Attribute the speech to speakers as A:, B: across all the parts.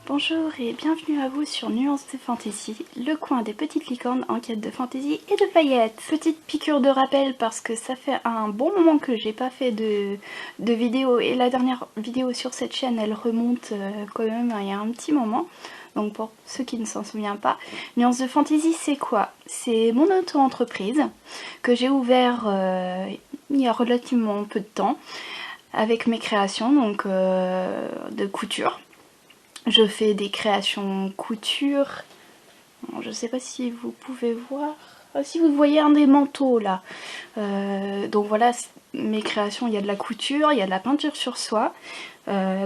A: Bonjour et bienvenue à vous sur Nuances de Fantaisie, le coin des petites licornes en quête de fantaisie et de paillettes. Petite piqûre de rappel parce que ça fait un bon moment que j'ai pas fait de vidéo et la dernière vidéo sur cette chaîne elle remonte quand même il y a un petit moment. Donc pour ceux qui ne s'en souviennent pas, Nuances de Fantaisie c'est quoi? C'est mon auto-entreprise que j'ai ouvert il y a relativement peu de temps avec mes créations donc de couture. Je fais des créations couture. Je sais pas si vous pouvez voir. Si vous voyez un des manteaux là. Donc voilà, mes créations, il y a de la couture, il y a de la peinture sur soie.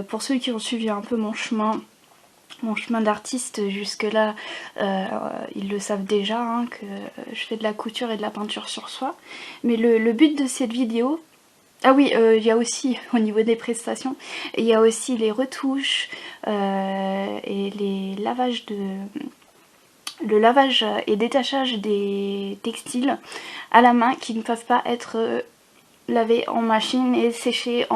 A: Pour ceux qui ont suivi un peu mon chemin d'artiste jusque là, ils le savent déjà hein, que je fais de la couture et de la peinture sur soie. Mais le but de cette vidéo, ah oui, il y a aussi, au niveau des prestations, il y a aussi les retouches et les lavages le lavage et détachage des textiles à la main qui ne peuvent pas être lavés en machine et séchés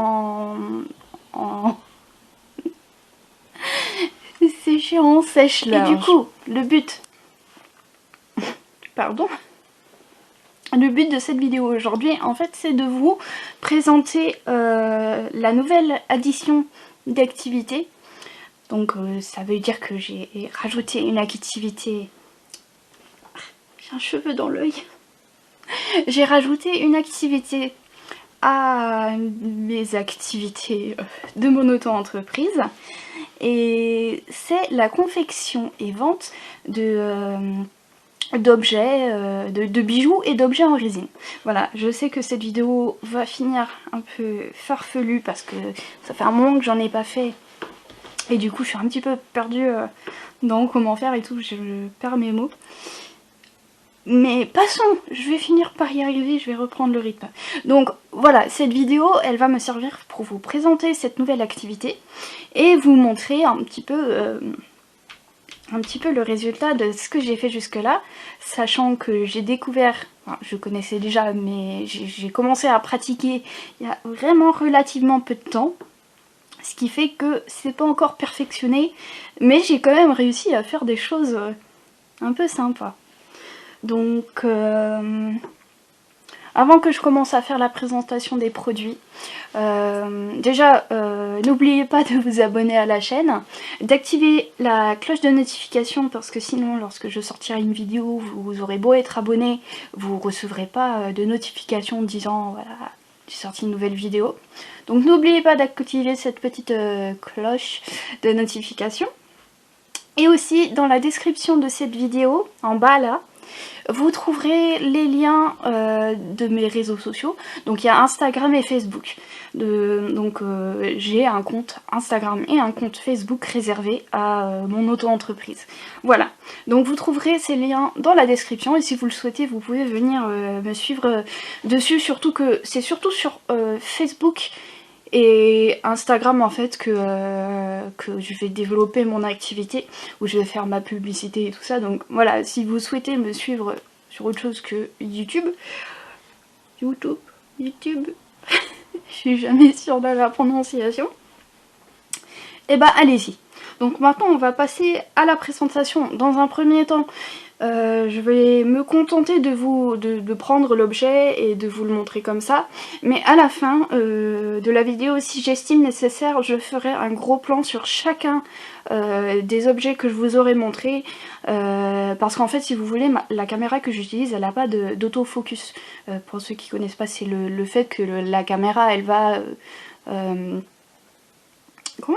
A: séchés en sèche-linge. Et du coup, le but... Pardon. Le but de cette vidéo aujourd'hui, en fait, c'est de vous présenter la nouvelle addition d'activité. Donc ça veut dire que j'ai rajouté une activité... J'ai un cheveu dans l'œil. J'ai rajouté une activité à mes activités de mon auto-entreprise. Et c'est la confection et vente d'objets, de bijoux et d'objets en résine. Voilà, je sais que cette vidéo va finir un peu farfelue parce que ça fait un moment que j'en ai pas fait et du coup je suis un petit peu perdue dans comment faire et tout, je perds mes mots. Mais passons, je vais finir par y arriver, je vais reprendre le rythme. Donc voilà, cette vidéo, elle va me servir pour vous présenter cette nouvelle activité et vous montrer un petit peu le résultat de ce que j'ai fait jusque là, sachant que j'ai découvert, enfin, je connaissais déjà mais j'ai commencé à pratiquer il y a vraiment relativement peu de temps, ce qui fait que c'est pas encore perfectionné, mais j'ai quand même réussi à faire des choses un peu sympas. Donc avant que je commence à faire la présentation des produits, déjà n'oubliez pas de vous abonner à la chaîne, d'activer la cloche de notification parce que sinon lorsque je sortirai une vidéo, vous aurez beau être abonné, vous ne recevrez pas de notification disant voilà j'ai sorti une nouvelle vidéo. Donc n'oubliez pas d'activer cette petite cloche de notification. Et aussi dans la description de cette vidéo, en bas là, vous trouverez les liens de mes réseaux sociaux. Donc il y a Instagram et Facebook. J'ai un compte Instagram et un compte Facebook réservé à mon auto-entreprise. Voilà. Donc vous trouverez ces liens dans la description et si vous le souhaitez, vous pouvez venir me suivre dessus. Surtout que c'est surtout sur Facebook et Instagram en fait que je vais développer mon activité, où je vais faire ma publicité et tout ça. Donc voilà, si vous souhaitez me suivre sur autre chose que YouTube, je suis jamais sûre de la prononciation, et bah allez-y. Donc maintenant on va passer à la présentation. Dans un premier temps, je vais me contenter de prendre l'objet et de vous le montrer comme ça. Mais à la fin de la vidéo, si j'estime nécessaire, je ferai un gros plan sur chacun des objets que je vous aurai montrés. Parce qu'en fait, si vous voulez, la caméra que j'utilise, elle n'a pas d'autofocus. Pour ceux qui connaissent pas, c'est le fait que la caméra, elle va... comment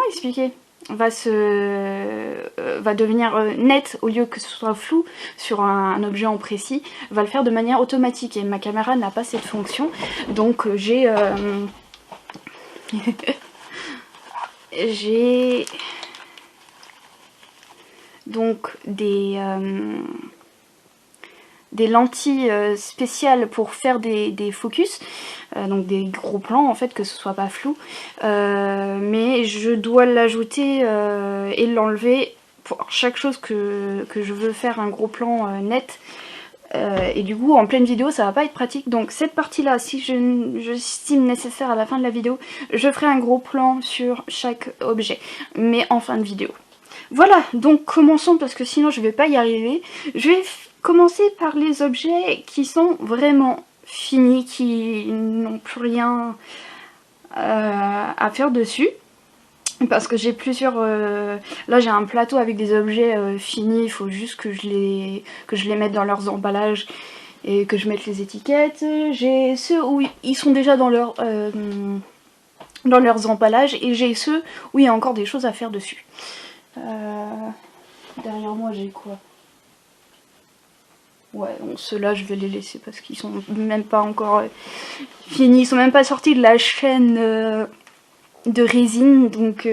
A: expliquer ? va devenir net au lieu que ce soit flou sur un objet en précis, va le faire de manière automatique et ma caméra n'a pas cette fonction. Donc j'ai j'ai donc des lentilles spéciales pour faire des focus, donc des gros plans en fait, que ce soit pas flou, mais je dois l'ajouter et l'enlever pour chaque chose que je veux faire un gros plan net, et du coup en pleine vidéo ça va pas être pratique. Donc cette partie là, si j'estime nécessaire à la fin de la vidéo, je ferai un gros plan sur chaque objet, mais en fin de vidéo. Voilà, donc commençons parce que sinon je vais pas y arriver. Je vais commencer par les objets qui sont vraiment finis, qui n'ont plus rien à faire dessus. Parce que j'ai plusieurs... là j'ai un plateau avec des objets finis, il faut juste que je les mette dans leurs emballages et que je mette les étiquettes. J'ai ceux où ils sont déjà dans leurs emballages et j'ai ceux où il y a encore des choses à faire dessus. Derrière moi j'ai quoi? Ouais, bon, ceux-là je vais les laisser parce qu'ils sont même pas encore finis, ils sont même pas sortis de la chaîne de résine, donc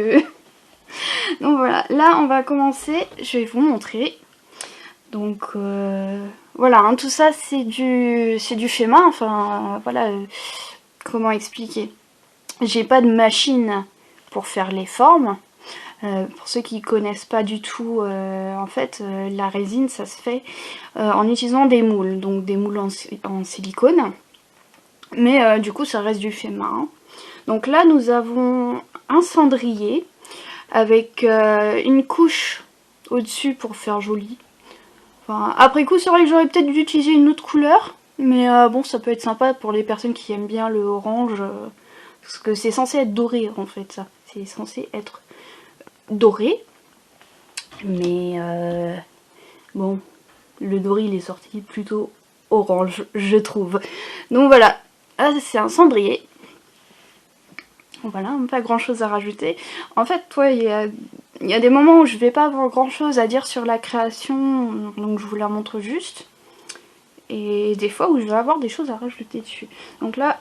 A: donc voilà. Là on va commencer, je vais vous montrer. Donc voilà, hein, tout ça c'est du fait main, enfin voilà, comment expliquer. J'ai pas de machine pour faire les formes. Pour ceux qui connaissent pas du tout, en fait, la résine, ça se fait en utilisant des moules, donc des moules en silicone. Mais du coup, ça reste du fait main. Donc là, nous avons un cendrier avec une couche au-dessus pour faire joli. Enfin, après coup, c'est vrai que j'aurais peut-être dû utiliser une autre couleur, mais bon, ça peut être sympa pour les personnes qui aiment bien le orange, parce que c'est censé être doré en fait, ça. C'est censé être doré, mais bon, le doré il est sorti plutôt orange, je trouve. Donc voilà, là c'est un cendrier. Voilà, pas grand chose à rajouter. En fait, ouais, il y a des moments où je vais pas avoir grand chose à dire sur la création, donc je vous la montre juste. Et des fois où je vais avoir des choses à rajouter dessus. Donc là,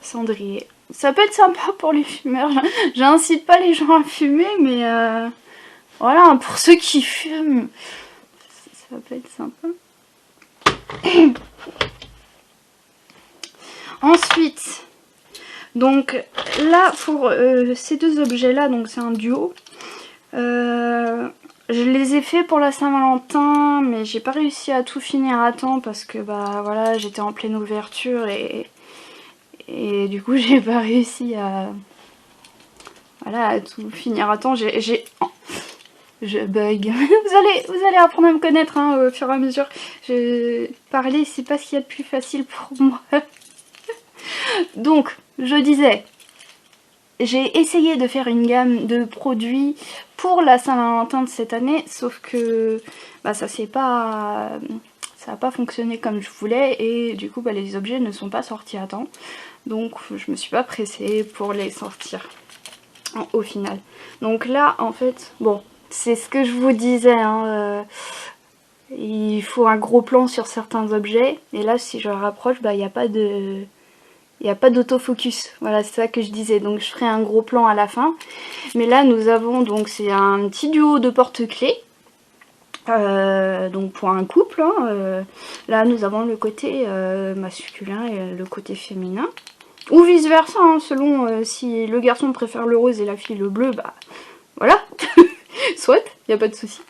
A: cendrier. Ça peut être sympa pour les fumeurs. J'incite pas les gens à fumer, mais voilà, pour ceux qui fument, ça peut être sympa. Ensuite, donc là, pour ces deux objets-là, donc c'est un duo. Je les ai fait pour la Saint-Valentin, mais j'ai pas réussi à tout finir à temps parce que bah voilà, j'étais en pleine ouverture et du coup j'ai pas réussi à voilà, à tout finir à temps. Je bug. Vous allez apprendre à me connaître hein, au fur et à mesure. Parler, c'est pas ce qu'il y a de plus facile pour moi. Donc, je disais, j'ai essayé de faire une gamme de produits pour la Saint-Valentin de cette année, sauf que bah, ça n'a pas fonctionné comme je voulais et du coup bah, les objets ne sont pas sortis à temps. Donc je me suis pas pressée pour les sortir au final. Donc là en fait, bon, c'est ce que je vous disais, hein, il faut un gros plan sur certains objets et là si je rapproche, bah, il n'y a pas de... Il n'y a pas d'autofocus, voilà c'est ça que je disais, donc je ferai un gros plan à la fin. Mais là nous avons donc, c'est un petit duo de porte-clés, donc pour un couple, hein, là nous avons le côté masculin et le côté féminin. Ou vice versa, hein, selon si le garçon préfère le rose et la fille le bleu, bah voilà, soit, il n'y a pas de souci.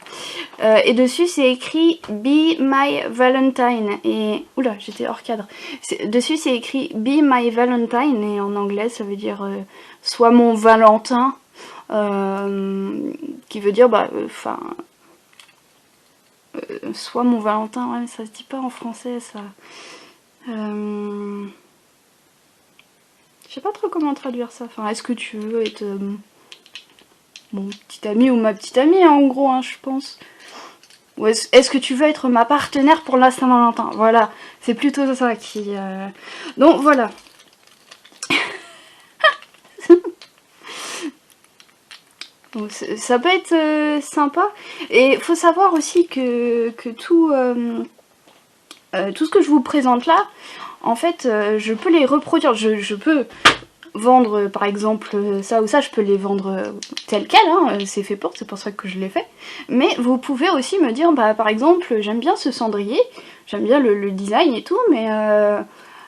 A: Et dessus c'est écrit Be My Valentine et... Oula, j'étais hors cadre. Dessus c'est écrit Be My Valentine et en anglais ça veut dire Sois mon Valentin. Qui veut dire bah enfin Sois mon Valentin, ouais mais ça se dit pas en français ça. Je sais pas trop comment traduire ça. Enfin, est-ce que tu veux être mon petit ami ou ma petite amie hein, en gros hein, je pense. Ou est-ce que tu veux être ma partenaire pour la Saint-Valentin? Voilà, c'est plutôt ça qui... Donc voilà. Donc, ça peut être sympa. Et il faut savoir aussi que tout ce que je vous présente là, en fait, je peux les reproduire. Je peux vendre par exemple ça ou ça, je peux les vendre tel quel, hein, c'est fait pour, c'est pour ça que je l'ai fait. Mais vous pouvez aussi me dire, bah par exemple, j'aime bien ce cendrier, j'aime bien le design et tout, mais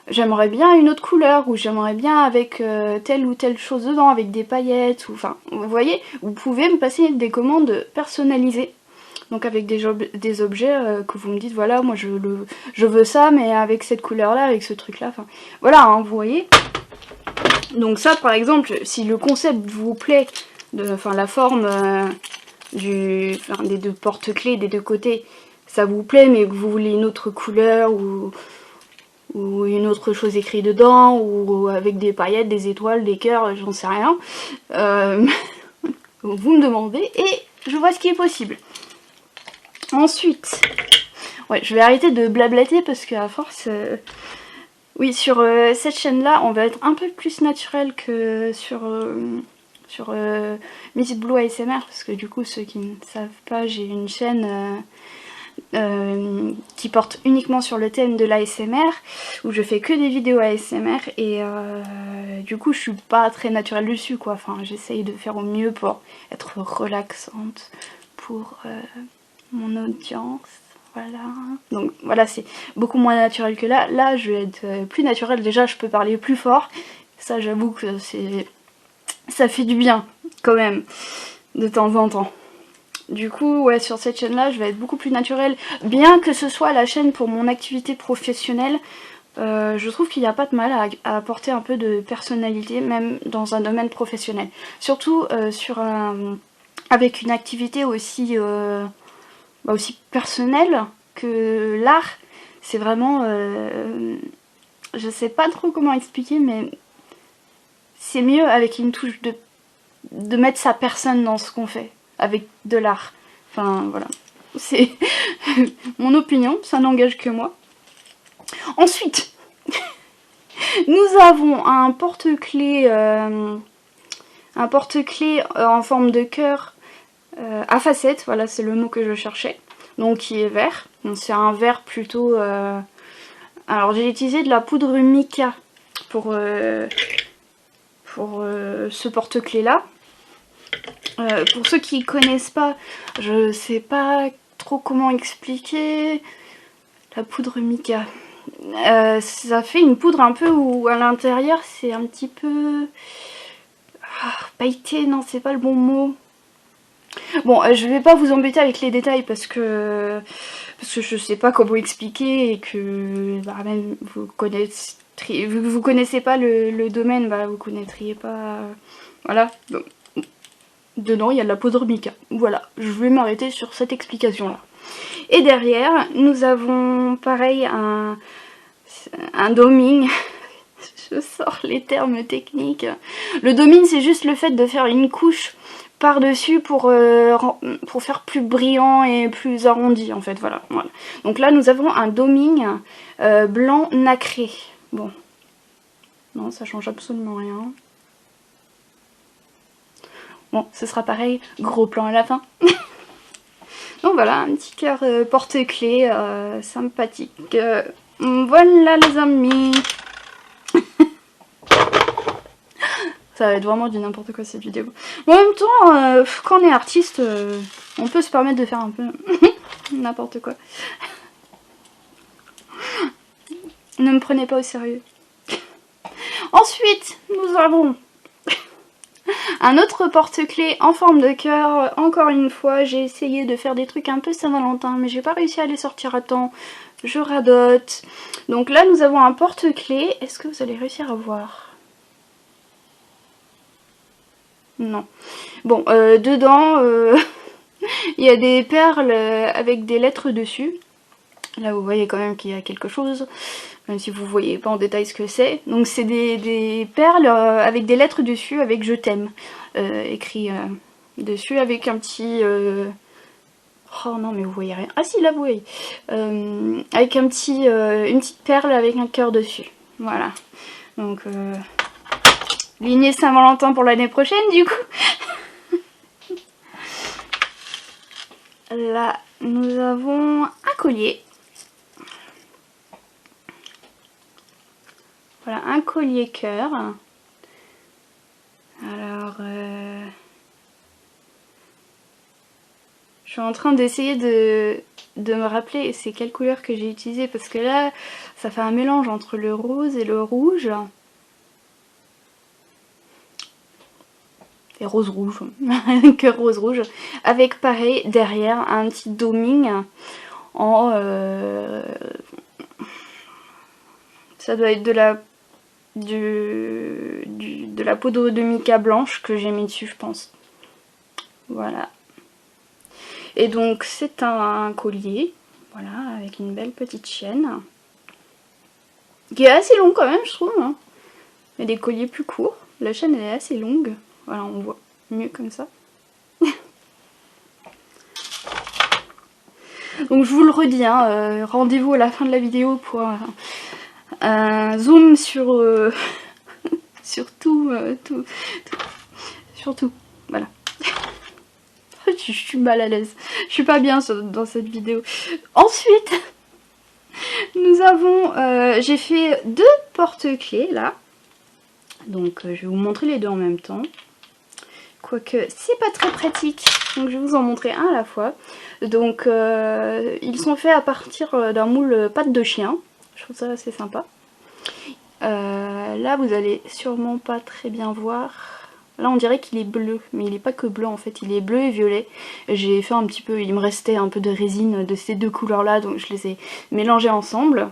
A: j'aimerais bien une autre couleur, ou j'aimerais bien avec telle ou telle chose dedans, avec des paillettes, ou enfin, vous voyez, vous pouvez me passer des commandes personnalisées. Donc avec des objets que vous me dites, voilà, moi je veux ça, mais avec cette couleur-là, avec ce truc-là, enfin, voilà, hein, vous voyez. Donc ça, par exemple, si le concept vous plaît, enfin la forme des deux porte-clés des deux côtés, ça vous plaît, mais que vous voulez une autre couleur ou une autre chose écrite dedans, ou avec des paillettes, des étoiles, des cœurs, j'en sais rien. Vous me demandez et je vois ce qui est possible. Ensuite, ouais, je vais arrêter de blablater parce qu'à force... Oui, sur cette chaîne-là, on va être un peu plus naturel que sur Miss Blue ASMR, parce que du coup, ceux qui ne savent pas, j'ai une chaîne qui porte uniquement sur le thème de l'ASMR, où je fais que des vidéos ASMR, et du coup, je suis pas très naturelle dessus, quoi. Enfin, j'essaye de faire au mieux pour être relaxante pour mon audience. Voilà, donc voilà, c'est beaucoup moins naturel que là. Là, je vais être plus naturelle. Déjà, je peux parler plus fort. Ça, j'avoue que ça fait du bien, quand même, de temps en temps. Du coup, ouais, sur cette chaîne-là, je vais être beaucoup plus naturelle. Bien que ce soit la chaîne pour mon activité professionnelle, je trouve qu'il n'y a pas de mal à apporter un peu de personnalité, même dans un domaine professionnel. Surtout avec une activité aussi... aussi personnel que l'art. C'est vraiment... je sais pas trop comment expliquer, mais c'est mieux avec une touche de mettre sa personne dans ce qu'on fait, avec de l'art. Enfin, voilà. C'est mon opinion, ça n'engage que moi. Ensuite, nous avons un porte-clés en forme de cœur à facettes, voilà, c'est le mot que je cherchais. Donc qui est vert. C'est un vert plutôt... Alors j'ai utilisé de la poudre mica pour ce porte-clés là. Pour ceux qui connaissent pas, je sais pas trop comment expliquer la poudre mica. Ça fait une poudre un peu où à l'intérieur c'est un petit peu... pailleté, non c'est pas le bon mot. Bon, je vais pas vous embêter avec les détails parce que je sais pas comment expliquer et que même vous connaissez pas le domaine, bah vous connaîtriez pas. Voilà. Donc, dedans il y a de la poudre mica. Voilà, je vais m'arrêter sur cette explication là. Et derrière, nous avons pareil un doming. Je sors les termes techniques. Le doming, c'est juste le fait de faire une couche par-dessus pour faire plus brillant et plus arrondi en fait, voilà. Donc là nous avons un doming blanc nacré. Bon, non ça change absolument rien. Bon, ce sera pareil, gros plan à la fin. Donc voilà, un petit cœur porte-clés sympathique. Voilà les amis. Ça va être vraiment du n'importe quoi cette vidéo. Mais en même temps, quand on est artiste, on peut se permettre de faire un peu n'importe quoi. Ne me prenez pas au sérieux. Ensuite, nous avons un autre porte-clés en forme de cœur. Encore une fois, j'ai essayé de faire des trucs un peu Saint-Valentin, mais j'ai pas réussi à les sortir à temps. Je radote. Donc là, nous avons un porte-clés. Est-ce que vous allez réussir à voir ? Non. Bon, dedans, il y a des perles avec des lettres dessus. Là, vous voyez quand même qu'il y a quelque chose, même si vous voyez pas en détail ce que c'est. Donc c'est des perles avec des lettres dessus, avec je t'aime écrit dessus, avec un petit... Oh non, mais vous voyez rien. Ah si, là vous voyez. Avec un petit, une petite perle avec un cœur dessus. Voilà. Donc... lignée Saint-Valentin pour l'année prochaine du coup. Là nous avons un collier. Voilà, un collier cœur. Alors je suis en train d'essayer de me rappeler c'est quelle couleur que j'ai utilisé, parce que là ça fait un mélange entre le rose et le rouge. Et rose rouge, cœur rose rouge, avec pareil derrière un petit doming en ça doit être de la poudre de mica blanche que j'ai mis dessus, je pense. Voilà. Et donc c'est un collier, voilà, avec une belle petite chaîne. Qui est assez long quand même, je trouve. Hein. Il y a des colliers plus courts. La chaîne elle est assez longue. Voilà, on voit mieux comme ça. Donc je vous le redis, hein, rendez-vous à la fin de la vidéo pour un zoom sur, sur tout, sur tout. Voilà. Je suis mal à l'aise. Je suis pas bien dans cette vidéo. Ensuite, nous avons... j'ai fait 2 porte-clés là. Donc je vais vous montrer les deux en même temps. Quoique c'est pas très pratique. Donc je vais vous en montrer un à la fois. Donc ils sont faits à partir d'un moule patte de chien. Je trouve ça assez sympa. Là vous allez sûrement pas très bien voir. Là on dirait qu'il est bleu, mais il n'est pas que bleu en fait, il est bleu et violet. J'ai fait un petit peu, il me restait un peu de résine de ces deux couleurs là, donc je les ai mélangés ensemble.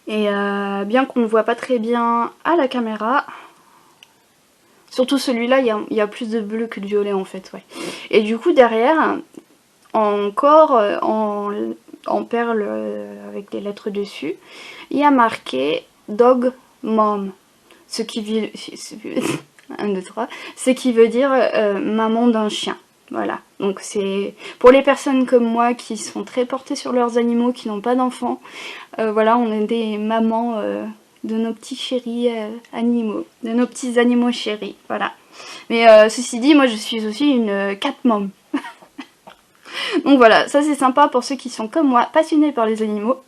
A: Et bien qu'on ne voit pas très bien à la caméra, surtout celui-là il y a plus de bleu que de violet en fait. Ouais. Et du coup derrière, encore en perles avec des lettres dessus, il y a marqué Dog Mom. Ce qui veut... 1, 2, 3. Ce qui veut dire maman d'un chien. Voilà. Donc c'est pour les personnes comme moi qui sont très portées sur leurs animaux, qui n'ont pas d'enfants. Voilà, on est des mamans de nos petits chéris animaux. De nos petits animaux chéris. Voilà. Mais ceci dit, moi je suis aussi une cat mom. Donc voilà, ça c'est sympa pour ceux qui sont comme moi, passionnés par les animaux.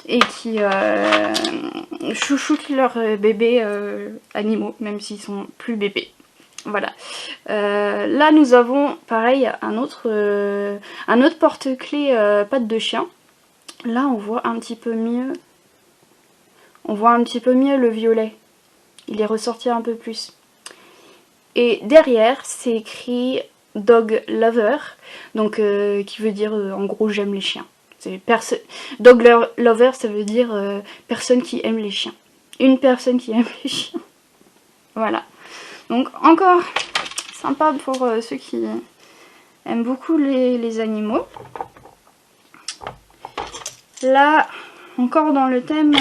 A: Et qui chouchoutent leurs bébés animaux, même s'ils sont plus bébés. Voilà. Là nous avons pareil un autre porte-clés patte de chien. Là on voit un petit peu mieux. On voit un petit peu mieux le violet. Il est ressorti un peu plus. Et derrière c'est écrit Dog Lover, donc qui veut dire en gros j'aime les chiens. Dog lover, ça veut dire personne qui aime les chiens. Une personne qui aime les chiens. Voilà. Donc encore sympa pour ceux qui aiment beaucoup les animaux. Là, encore dans le thème...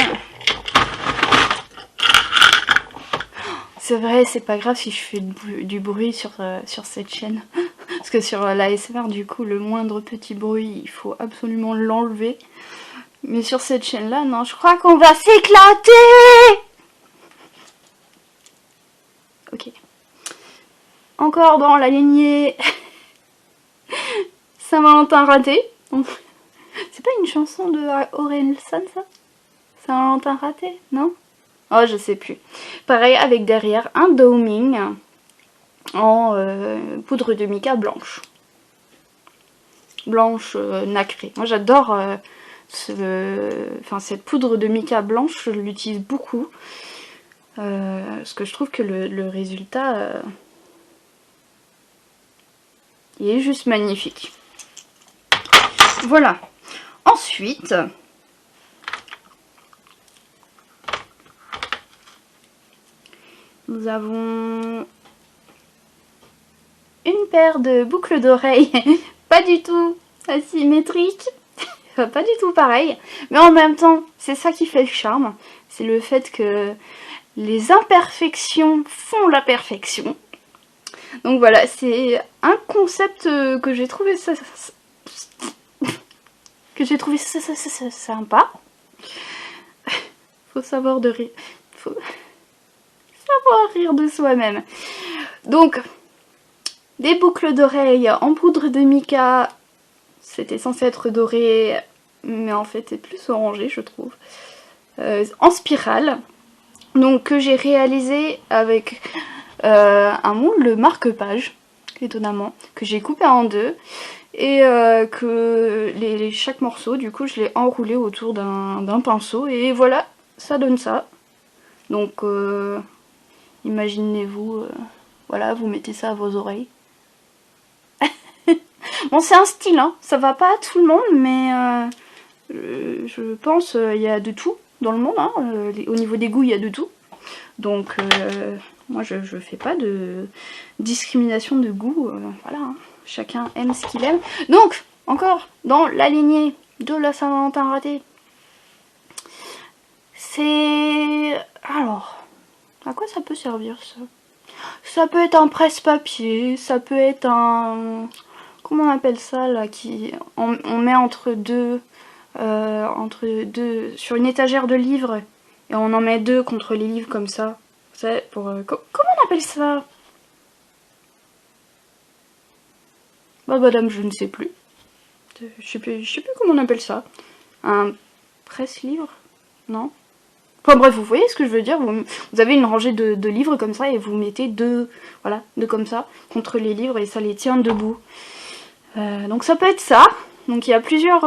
A: C'est vrai, c'est pas grave si je fais du bruit sur cette chaîne. Parce que sur l'ASMR, du coup, le moindre petit bruit, il faut absolument l'enlever. Mais sur cette chaîne-là, non, je crois qu'on va s'éclater! Ok. Encore dans la lignée Saint-Valentin raté. C'est pas une chanson de Orelsan, ça? Saint-Valentin raté, non? Oh, je sais plus. Pareil, avec derrière un doming en poudre de mica blanche. Blanche nacrée. Moi j'adore cette poudre de mica blanche, je l'utilise beaucoup. Parce que je trouve que le résultat il est juste magnifique. Voilà. Ensuite, nous avons une paire de boucles d'oreilles, pas du tout asymétriques, pas du tout pareil, mais en même temps, c'est ça qui fait le charme, c'est le fait que les imperfections font la perfection. Donc voilà, c'est un concept que j'ai trouvé sympa. Faut savoir rire. Faut savoir rire de soi-même. Donc, des boucles d'oreilles en poudre de mica. C'était censé être doré, mais en fait c'est plus orangé, je trouve. En spirale. Donc que j'ai réalisé avec un moule marque-page, étonnamment, que j'ai coupé en deux. Et que chaque morceau, du coup, je l'ai enroulé autour d'un pinceau. Et voilà, ça donne ça. Donc, imaginez-vous, voilà, vous mettez ça à vos oreilles. Bon, c'est un style, hein, ça va pas à tout le monde, mais je pense il y a de tout dans le monde. Hein, au niveau des goûts, il y a de tout. Donc, moi, je fais pas de discrimination de goût. Voilà, hein. chacun aime ce qu'il aime. Donc, encore dans la lignée de la Saint-Valentin ratée. C'est... Alors, à quoi ça peut servir ça? Ça peut être un presse-papier, ça peut être un... Comment on appelle ça là qui on met entre deux sur une étagère de livres et on en met deux contre les livres comme ça. C'est pour comment on appelle ça? Bah madame, je ne sais plus. Je sais plus comment on appelle ça. Un presse-livre? Non? Enfin bref, vous voyez ce que je veux dire, vous avez une rangée de livres comme ça et vous mettez deux, voilà, deux comme ça, contre les livres et ça les tient debout. Donc ça peut être ça. Donc il y a plusieurs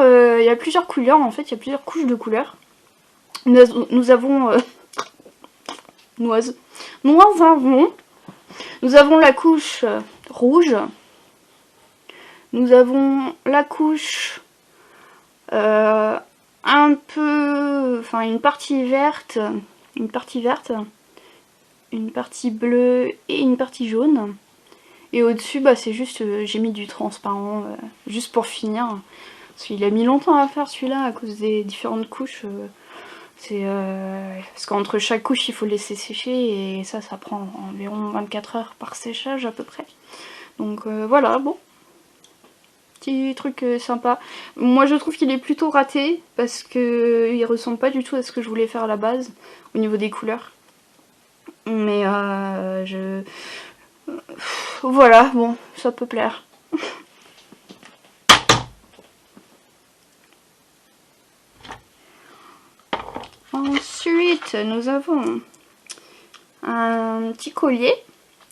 A: couleurs en fait, il y a plusieurs couches de couleurs. Nous avons... nous avons la couche rouge. Nous avons la couche un peu, enfin une partie verte, une partie bleue et une partie jaune. Et au-dessus, bah, c'est juste, j'ai mis du transparent, juste pour finir. Parce qu'il a mis longtemps à faire celui-là à cause des différentes couches. Parce qu'entre chaque couche, il faut laisser sécher et ça prend environ 24 heures par séchage à peu près. Donc voilà, bon. Petit truc sympa. Moi je trouve qu'il est plutôt raté parce que il ressemble pas du tout à ce que je voulais faire à la base au niveau des couleurs. Mais voilà, bon, ça peut plaire. Ensuite, nous avons un petit collier,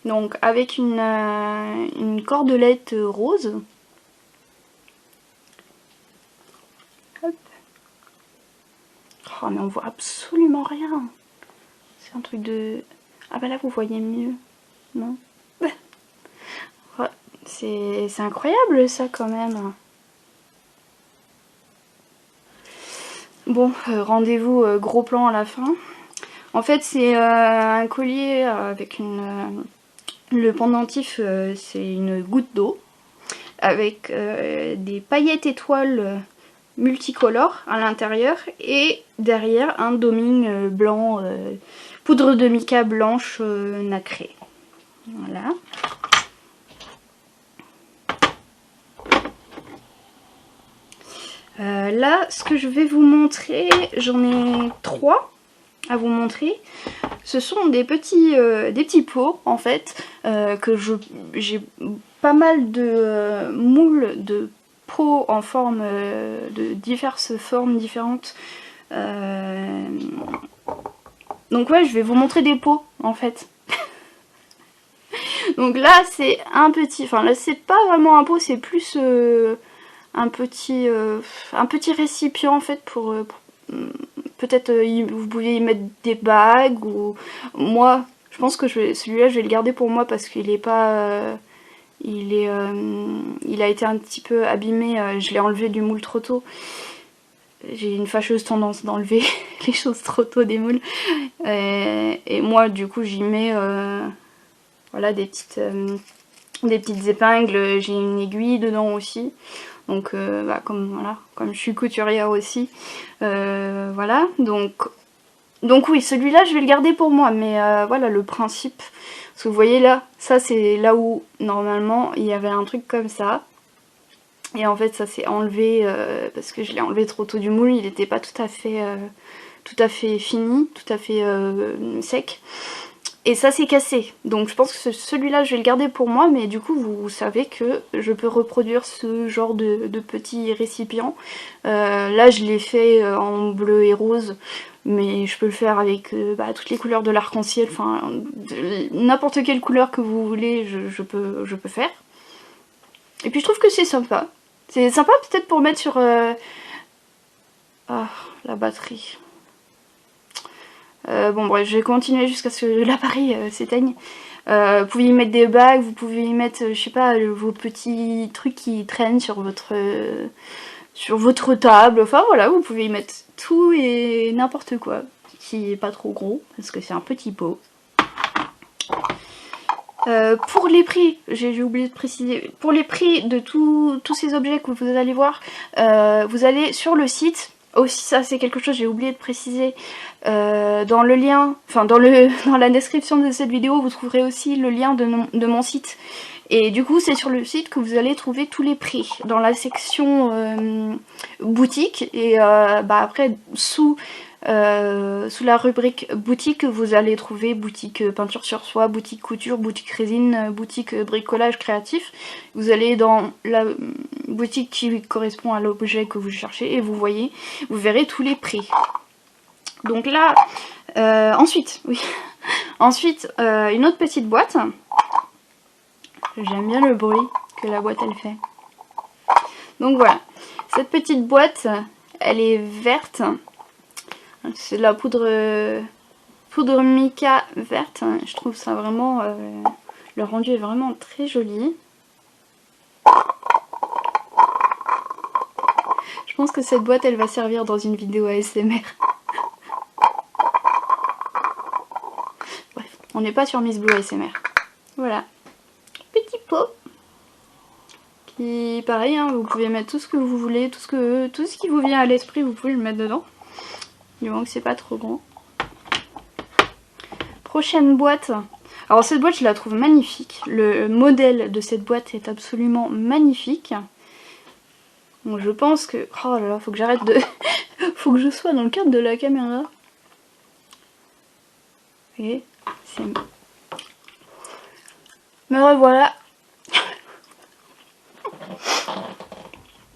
A: donc avec une cordelette rose. Hop. Oh, mais on voit absolument rien. C'est un truc de... Ah bah là, vous voyez mieux, non? C'est incroyable ça quand même. Bon, rendez-vous gros plan à la fin. En fait c'est un collier avec le pendentif, c'est une goutte d'eau. Avec des paillettes étoiles multicolores à l'intérieur. Et derrière un doming blanc, poudre de mica blanche nacrée. Voilà. Là, ce que je vais vous montrer, j'en ai 3 à vous montrer. Ce sont des petits pots, en fait, que j'ai pas mal de moules de pots en forme de diverses formes différentes. Donc ouais, je vais vous montrer des pots, en fait. Donc là, c'est un petit... Enfin, là, c'est pas vraiment un pot, c'est plus... un petit récipient en fait pour peut-être vous pouvez y mettre des bagues ou moi je pense que celui-là je vais le garder pour moi parce qu'il est pas il a été un petit peu abîmé, je l'ai enlevé du moule trop tôt. J'ai une fâcheuse tendance d'enlever les choses trop tôt des moules et moi du coup j'y mets voilà des petites épingles, j'ai une aiguille dedans aussi. Donc bah, comme je suis couturière aussi, voilà, donc oui, celui-là je vais le garder pour moi, mais voilà le principe, parce que vous voyez là, ça c'est là où normalement il y avait un truc comme ça, et en fait ça s'est enlevé, parce que je l'ai enlevé trop tôt du moule, il n'était pas tout à fait fini, tout à fait sec. Et ça s'est cassé, donc je pense que celui-là je vais le garder pour moi, mais du coup vous savez que je peux reproduire ce genre de petits récipients. Là je l'ai fait en bleu et rose, mais je peux le faire avec toutes les couleurs de l'arc-en-ciel, enfin n'importe quelle couleur que vous voulez, je peux faire. Et puis je trouve que c'est sympa. C'est sympa peut-être pour mettre sur... Ah, la batterie... bon bref, je vais continuer jusqu'à ce que l'appareil s'éteigne. Vous pouvez y mettre des bagues, vous pouvez y mettre, je sais pas, vos petits trucs qui traînent sur votre table. Enfin voilà, vous pouvez y mettre tout et n'importe quoi, qui est pas trop gros, parce que c'est un petit pot. Pour les prix, j'ai oublié de préciser, pour les prix de tous ces objets que vous allez voir, vous allez sur le site. Aussi, ça c'est quelque chose que j'ai oublié de préciser, dans le lien, enfin dans la description de cette vidéo, vous trouverez aussi le lien de mon site. Et du coup, c'est sur le site que vous allez trouver tous les prix, dans la section boutique. Et après, sous la rubrique boutique, vous allez trouver boutique peinture sur soie, boutique couture, boutique résine, boutique bricolage créatif. Vous allez dans la boutique qui correspond à l'objet que vous cherchez et vous verrez tous les prix. Donc là, ensuite, une autre petite boîte. J'aime bien le bruit que la boîte elle fait. Donc voilà, cette petite boîte, elle est verte. C'est de la poudre mica verte. Je trouve ça vraiment, le rendu est vraiment très joli. Je pense que cette boîte elle va servir dans une vidéo ASMR. Bref, on n'est pas sur Miss Blue ASMR. Voilà. Petit pot qui pareil hein, vous pouvez mettre tout ce que vous voulez, tout ce qui vous vient à l'esprit vous pouvez le mettre dedans, du moment que c'est pas trop grand. Prochaine boîte, alors cette boîte je la trouve magnifique, le modèle de cette boîte est absolument magnifique. Donc je pense que, oh là là, faut que j'arrête de faut que je sois dans le cadre de la caméra. Et c'est... Me revoilà.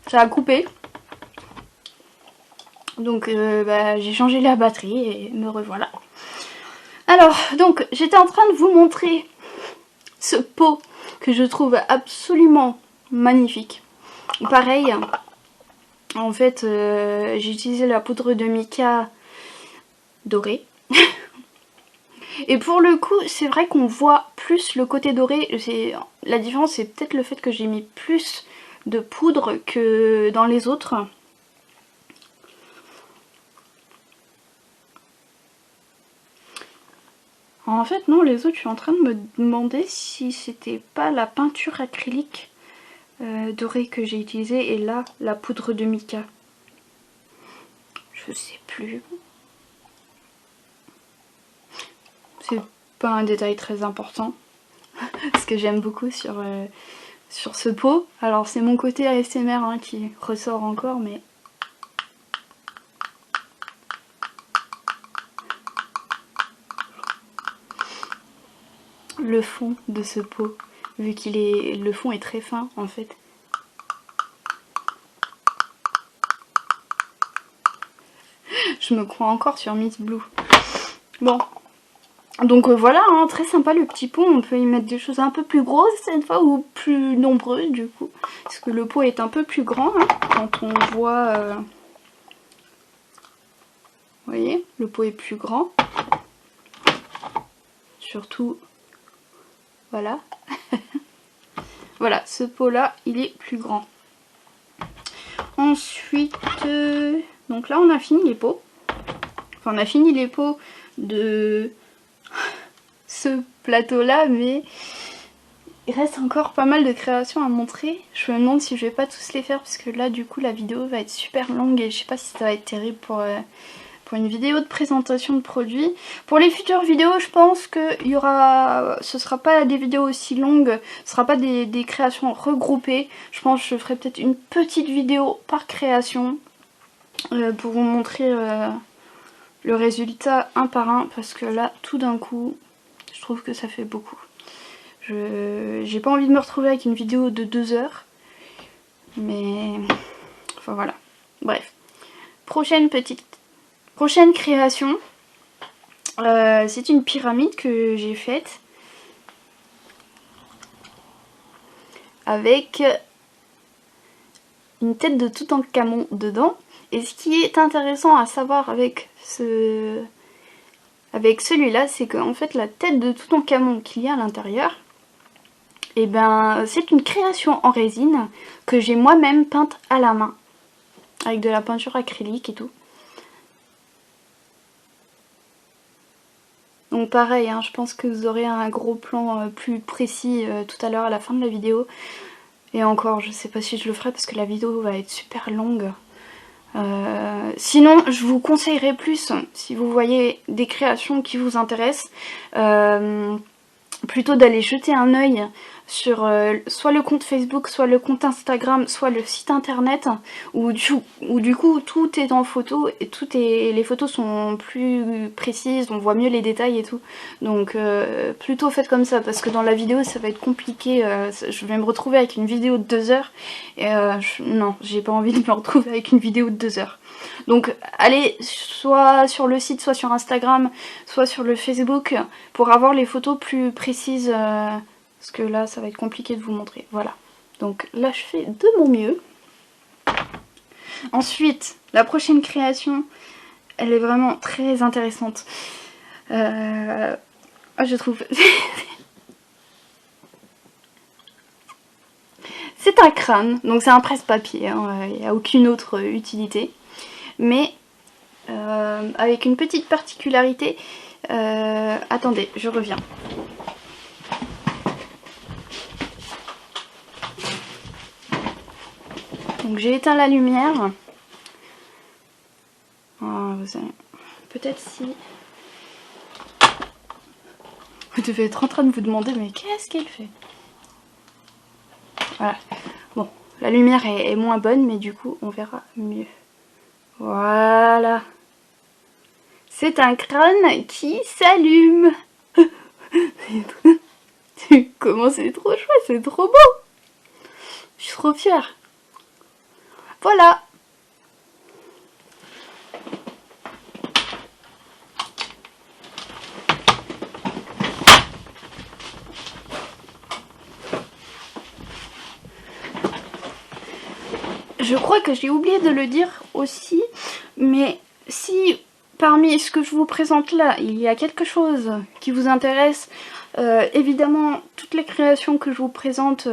A: Ça a coupé. Donc j'ai changé la batterie et me revoilà. Alors, donc j'étais en train de vous montrer ce pot que je trouve absolument magnifique. Pareil, en fait j'ai utilisé la poudre de mica dorée. Et pour le coup, c'est vrai qu'on voit plus le côté doré. La différence, c'est peut-être le fait que j'ai mis plus de poudre que dans les autres. En fait, non, les autres, je suis en train de me demander si c'était pas la peinture acrylique dorée que j'ai utilisée et là, la poudre de mica. Je sais plus. C'est pas un détail très important. Ce que j'aime beaucoup sur ce pot. Alors c'est mon côté ASMR hein, qui ressort encore, mais... Le fond de ce pot, vu le fond est très fin en fait. Je me crois encore sur Miss Blue. Bon. Donc voilà, hein, très sympa le petit pot, on peut y mettre des choses un peu plus grosses cette fois ou plus nombreuses du coup. Parce que le pot est un peu plus grand hein, quand on voit... Vous voyez, le pot est plus grand. Surtout, voilà. Voilà, ce pot là, il est plus grand. Ensuite, donc là on a fini les pots. Enfin on a fini les pots de... ce plateau là, mais il reste encore pas mal de créations à montrer. Je me demande si je vais pas tous les faire parce que là du coup la vidéo va être super longue et je sais pas si ça va être terrible pour une vidéo de présentation de produits. Pour les futures vidéos je pense que ce sera pas des vidéos aussi longues, ce sera pas des créations regroupées. Je pense que je ferai peut-être une petite vidéo par création pour vous montrer le résultat un par un parce que là tout d'un coup je trouve que ça fait beaucoup. J'ai pas envie de me retrouver avec une vidéo de 2 heures. Mais... Enfin voilà. Bref. Prochaine création. C'est une pyramide que j'ai faite. Avec une tête de Toutankhamon dedans. Et ce qui est intéressant à savoir avec celui-là, c'est qu'en fait la tête de Toutankhamon qu'il y a à l'intérieur, et ben c'est une création en résine que j'ai moi-même peinte à la main. Avec de la peinture acrylique et tout. Donc pareil, hein, je pense que vous aurez un gros plan plus précis tout à l'heure à la fin de la vidéo. Et encore, je sais pas si je le ferai parce que la vidéo va être super longue. Sinon, je vous conseillerais plus, si vous voyez des créations qui vous intéressent, plutôt d'aller jeter un œil sur soit le compte Facebook, soit le compte Instagram, soit le site internet, où du coup tout est en photo et les photos sont plus précises, on voit mieux les détails et tout. Donc plutôt faites comme ça, parce que dans la vidéo ça va être compliqué, je vais me retrouver avec une vidéo de 2 heures, et non, j'ai pas envie de me retrouver avec une vidéo de 2 heures. Donc allez soit sur le site, soit sur Instagram, soit sur le Facebook pour avoir les photos plus précises, parce que là ça va être compliqué de vous montrer. Voilà, donc là je fais de mon mieux. Ensuite, la prochaine création, elle est vraiment très intéressante. Je trouve... C'est un crâne, donc c'est un presse-papier, hein, il n'y a aucune autre utilité. Mais avec une petite particularité. Attendez, je reviens. Donc j'ai éteint la lumière. Oh, peut-être si... Vous devez être en train de vous demander, mais qu'est-ce qu'elle fait? Voilà. Bon, la lumière est moins bonne, mais du coup, on verra mieux. Voilà. C'est un crâne qui s'allume. Comment c'est trop chouette, c'est trop beau. Je suis trop fière. Voilà. Je crois que j'ai oublié de le dire aussi, mais si parmi ce que je vous présente là, il y a quelque chose qui vous intéresse, évidemment toutes les créations que je vous présente,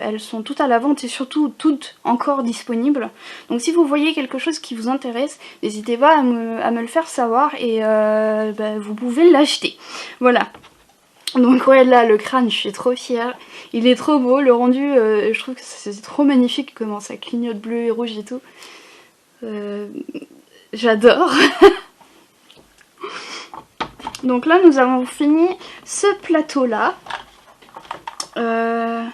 A: elles sont toutes à la vente et surtout toutes encore disponibles. Donc si vous voyez quelque chose qui vous intéresse, n'hésitez pas à me le faire savoir et vous pouvez l'acheter. Voilà. Donc ouais, là le crâne, je suis trop fière, il est trop beau, le rendu, je trouve que c'est trop magnifique comment ça clignote bleu et rouge et tout. J'adore. Donc là nous avons fini ce plateau là. Je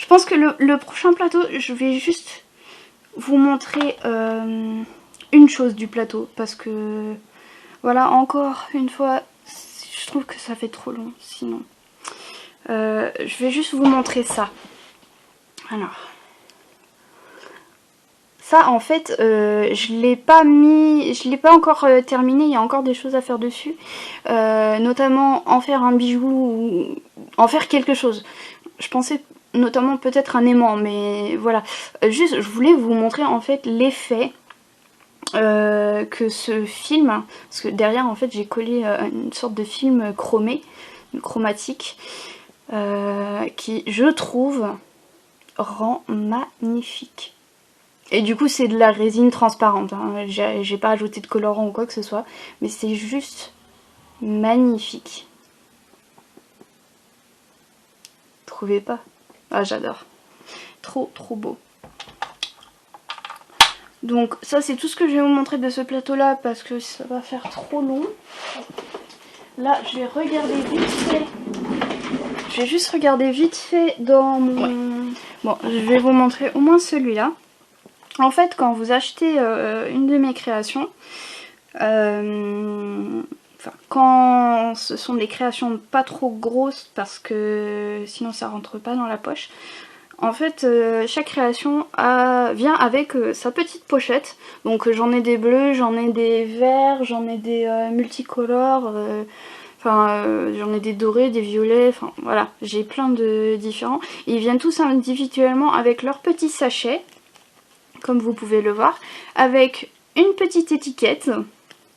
A: pense que le prochain plateau, je vais juste vous montrer une chose du plateau, parce que voilà, encore une fois, je trouve que ça fait trop long sinon. Je vais juste vous montrer ça. Alors, ça en fait, je l'ai pas encore terminé, il y a encore des choses à faire dessus. Notamment en faire un bijou ou en faire quelque chose. Je pensais notamment peut-être un aimant, mais voilà. Juste, je voulais vous montrer en fait l'effet que ce film, parce que derrière en fait j'ai collé une sorte de film chromé, chromatique, qui je trouve rend magnifique. Et du coup c'est de la résine transparente, hein. J'ai pas ajouté de colorant ou quoi que ce soit, mais c'est juste magnifique. Trouvez pas? Ah j'adore, trop beau. Donc ça c'est tout ce que je vais vous montrer de ce plateau là, parce que ça va faire trop long. Là je vais regarder vite fait. Je vais juste regarder vite fait dans mon... Bon, je vais vous montrer au moins celui-là. En fait, quand vous achetez une de mes créations, quand ce sont des créations pas trop grosses, parce que sinon ça rentre pas dans la poche, en fait, chaque création vient avec sa petite pochette. Donc j'en ai des bleus, j'en ai des verts, j'en ai des multicolores... j'en ai des dorés, des violets, enfin voilà, j'ai plein de différents. Ils viennent tous individuellement avec leur petit sachet, comme vous pouvez le voir, avec une petite étiquette,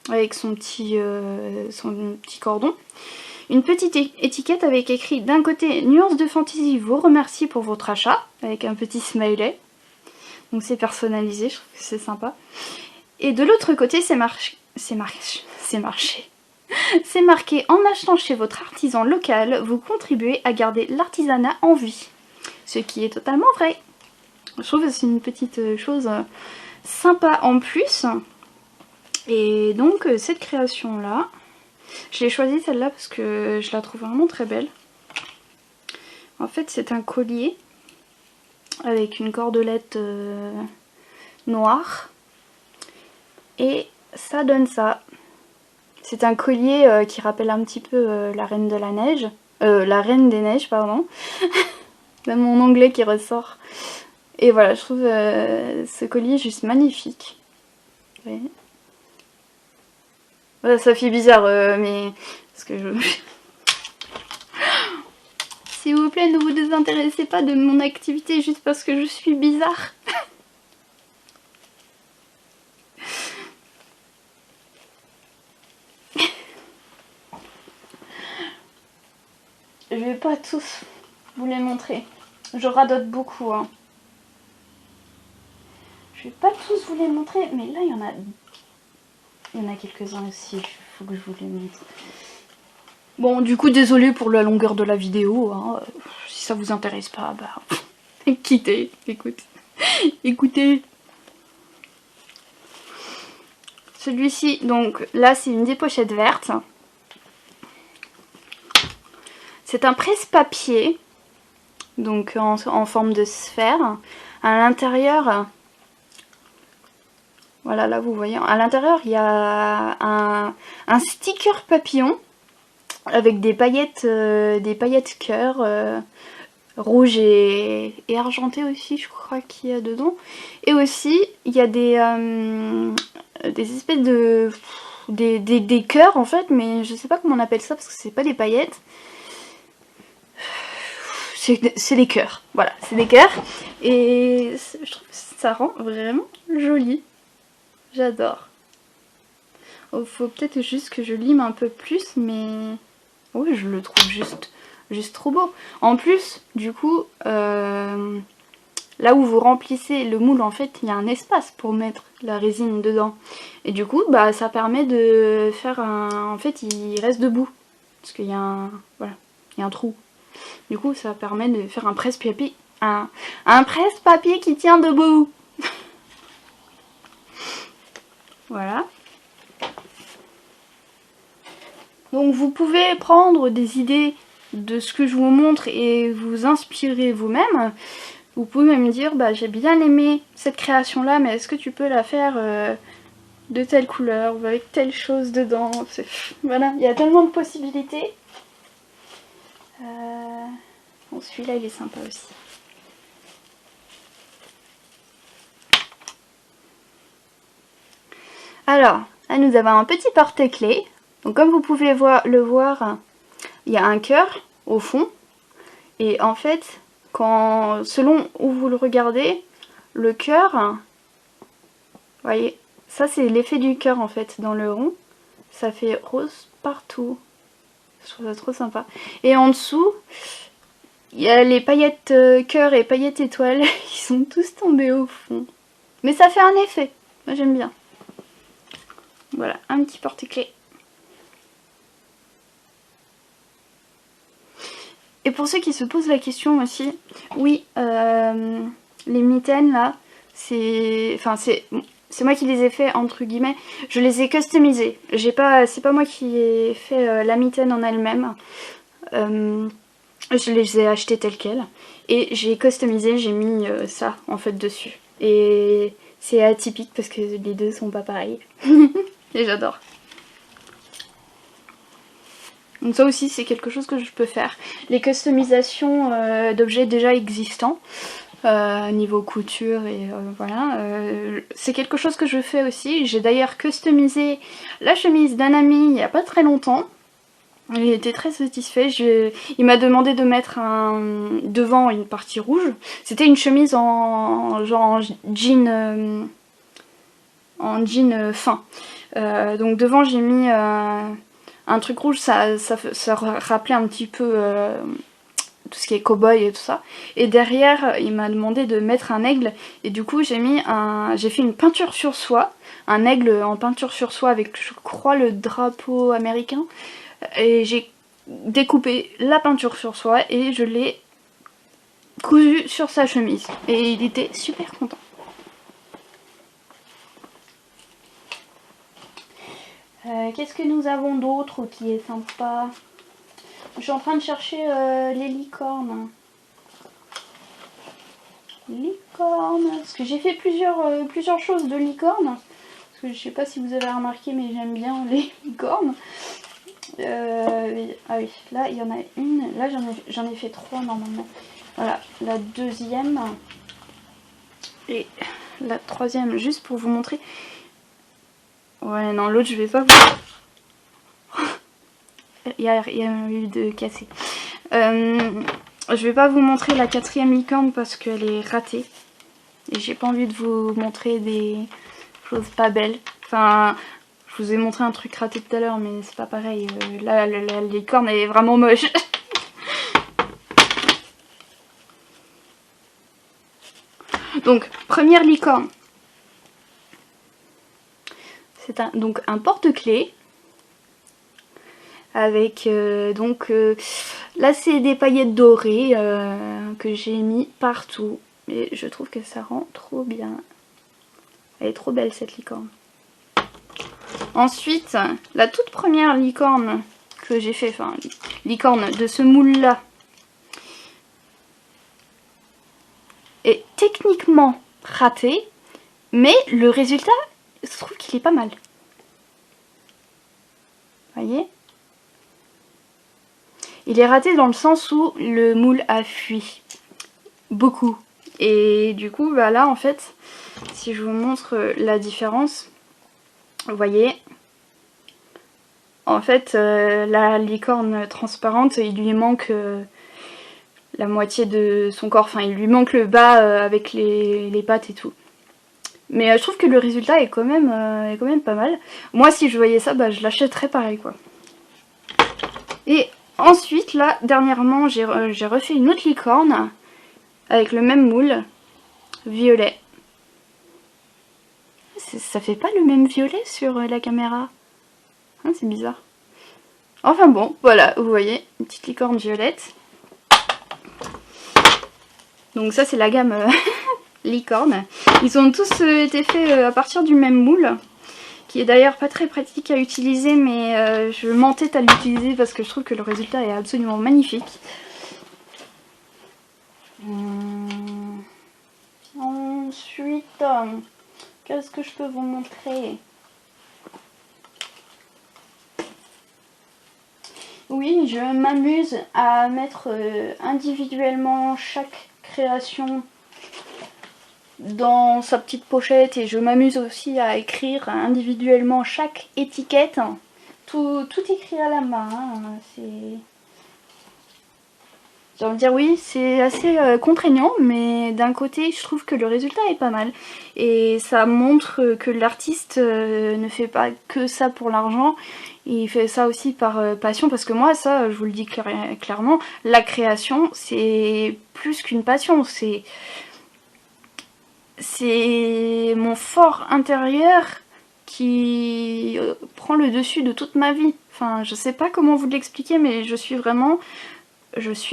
A: avec son petit cordon. Une petite étiquette avec écrit d'un côté Nuance de Fantaisie vous remercie pour votre achat, avec un petit smiley. Donc c'est personnalisé, je trouve que c'est sympa. Et de l'autre côté c'est marqué C'est marqué: en achetant chez votre artisan local, vous contribuez à garder l'artisanat en vie. Ce qui est totalement vrai. Je trouve que c'est une petite chose sympa en plus. Et donc cette création là, je l'ai choisie celle-là parce que je la trouve vraiment très belle. En fait c'est un collier avec une cordelette noire. Et ça donne ça. C'est un collier qui rappelle un petit peu la Reine de la Neige. La Reine des Neiges, pardon. Même mon anglais qui ressort. Et voilà, je trouve ce collier juste magnifique. Ouais. Ouais, ça fait bizarre, mais... Parce que je... S'il vous plaît, ne vous désintéressez pas de mon activité juste parce que je suis bizarre. Je vais pas tous vous les montrer. Je radote beaucoup, hein. Je vais pas tous vous les montrer, mais là il y en a quelques-uns aussi, il faut que je vous les montre. Bon, du coup, désolé pour la longueur de la vidéo, hein. Si ça vous intéresse pas, bah, quittez, écoutez. Celui-ci, donc là, c'est une des pochettes vertes. C'est un presse-papier, donc en forme de sphère. À l'intérieur, voilà, là vous voyez, à l'intérieur il y a un sticker papillon avec des paillettes cœur, rouge et argenté aussi, je crois qu'il y a dedans. Et aussi il y a des espèces de des cœurs en fait, mais je sais pas comment on appelle ça parce que c'est pas des paillettes. C'est des cœurs, voilà, c'est des cœurs. Et je trouve que ça rend vraiment joli. J'adore. Oh, faut peut-être juste que je lime un peu plus, mais oui, je le trouve juste trop beau. En plus, du coup, là où vous remplissez le moule, en fait, il y a un espace pour mettre la résine dedans. Et du coup, bah, ça permet de faire un... En fait, il reste debout. Parce qu'il y a un... Voilà, il y a un trou. Du coup, ça permet de faire un presse-papier. Un presse-papier qui tient debout. Voilà. Donc vous pouvez prendre des idées de ce que je vous montre et vous inspirer vous-même. Vous pouvez même dire, bah j'ai bien aimé cette création là, mais est-ce que tu peux la faire de telle couleur ou avec telle chose dedans. Voilà, il y a tellement de possibilités. Bon, celui-là il est sympa aussi. Alors, là nous avons un petit porte-clés. Donc comme vous pouvez le voir, il y a un cœur au fond. Et en fait, selon où vous le regardez, le cœur, voyez, ça c'est l'effet du cœur en fait dans le rond. Ça fait rose partout. Je trouve ça trop sympa. Et en dessous, il y a les paillettes cœur et paillettes étoiles qui sont tous tombés au fond. Mais ça fait un effet. Moi j'aime bien. Voilà, un petit porte-clés. Et pour ceux qui se posent la question aussi, oui, les mitaines là, c'est moi qui les ai fait entre guillemets, je les ai customisées. C'est pas moi qui ai fait la mitaine en elle-même. Je les ai achetées telles quelles et j'ai customisé, j'ai mis ça en fait dessus. Et c'est atypique parce que les deux sont pas pareils. Et j'adore. Donc ça aussi c'est quelque chose que je peux faire. Les customisations d'objets déjà existants, niveau couture et voilà, c'est quelque chose que je fais aussi. J'ai d'ailleurs customisé la chemise d'un ami il n'y a pas très longtemps. Il était très satisfait. Il m'a demandé de mettre devant une partie rouge. C'était une chemise en jean fin. Donc devant j'ai mis un truc rouge, ça rappelait un petit peu tout ce qui est cow-boy et tout ça. Et derrière, il m'a demandé de mettre un aigle. Et du coup, j'ai fait une peinture sur soie, un aigle en peinture sur soie avec, je crois, le drapeau américain. Et j'ai découpé la peinture sur soie et je l'ai cousu sur sa chemise. Et il était super content. Qu'est-ce que nous avons d'autre qui est sympa? Je suis en train de chercher les licornes. Licorne, parce que j'ai fait plusieurs choses de licorne. Parce que je sais pas si vous avez remarqué, mais j'aime bien les licornes. Ah oui, là il y en a une. Là j'en ai fait 3 normalement. Voilà, la deuxième. Et la troisième, juste pour vous montrer. Ouais, non, l'autre je vais pas vous... il y a eu de cassé. Je vais pas vous montrer la 4e licorne parce qu'elle est ratée. Et j'ai pas envie de vous montrer des choses pas belles. Enfin, je vous ai montré un truc raté tout à l'heure, mais c'est pas pareil. Là, la licorne est vraiment moche. Donc, première licorne. C'est un porte-clés. Avec là c'est des paillettes dorées que j'ai mis partout. Et je trouve que ça rend trop bien. Elle est trop belle cette licorne. Ensuite, la toute première licorne que j'ai fait, enfin licorne de ce moule là, est techniquement ratée, mais le résultat, je trouve qu'il est pas mal. Voyez ? Il est raté dans le sens où le moule a fui. Beaucoup. Et du coup, bah là en fait, si je vous montre la différence, vous voyez, en fait, la licorne transparente, il lui manque la moitié de son corps. Enfin, il lui manque le bas avec les pattes et tout. Mais je trouve que le résultat est quand même pas mal. Moi, si je voyais ça, bah, je l'achèterais pareil, quoi. Et ensuite, là, dernièrement, j'ai refait une autre licorne avec le même moule, violet. Ça fait pas le même violet sur la caméra. Hein, c'est bizarre. Enfin bon, voilà, vous voyez, une petite licorne violette. Donc ça, c'est la gamme licorne. Ils ont tous été faits à partir du même moule, qui est d'ailleurs pas très pratique à utiliser, mais je m'entête à l'utiliser parce que je trouve que le résultat est absolument magnifique. Ensuite, qu'est-ce que je peux vous montrer? Oui, je m'amuse à mettre individuellement chaque création dans sa petite pochette et je m'amuse aussi à écrire individuellement chaque étiquette. Tout écrit à la main. Hein. J'ai envie de dire oui, c'est assez contraignant, mais d'un côté, je trouve que le résultat est pas mal. Et ça montre que l'artiste ne fait pas que ça pour l'argent, il fait ça aussi par passion, parce que moi, ça, je vous le dis clairement, la création, c'est plus qu'une passion, c'est mon fort intérieur qui prend le dessus de toute ma vie. Enfin, je sais pas comment vous l'expliquer, mais je suis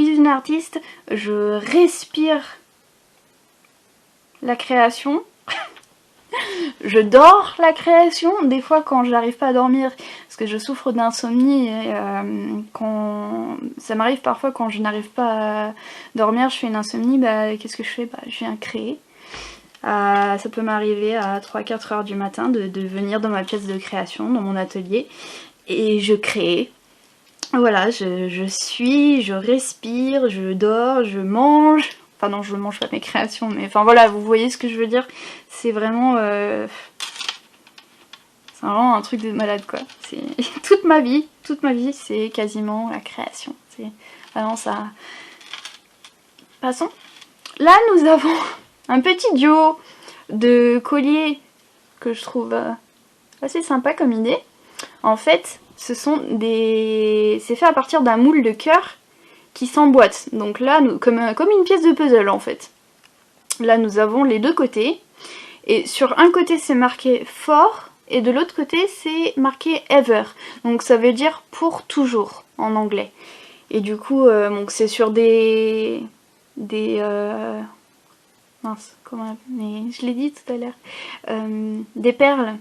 A: une artiste, je respire la création, je dors la création, des fois quand j'arrive pas à dormir, parce que je souffre d'insomnie, quand ça m'arrive parfois quand je n'arrive pas à dormir, je fais une insomnie, bah qu'est-ce que je fais? Bah je viens créer. Ça peut m'arriver à 3-4 heures du matin de venir dans ma pièce de création, dans mon atelier, et je crée. Voilà, je respire, je dors, je mange. Enfin non, je mange pas mes créations, mais enfin voilà, vous voyez ce que je veux dire. C'est vraiment un truc de malade quoi. C'est toute ma vie, c'est quasiment la création. C'est vraiment ça. Passons. Là, nous avons un petit duo de colliers que je trouve assez sympa comme idée. En fait, c'est fait à partir d'un moule de cœur qui s'emboîte. Donc là, comme une pièce de puzzle en fait. Là, nous avons les deux côtés. Et sur un côté c'est marqué for et de l'autre côté c'est marqué ever. Donc ça veut dire pour toujours en anglais. Et du coup donc c'est sur des mince, comment, mais je l'ai dit tout à l'heure, des perles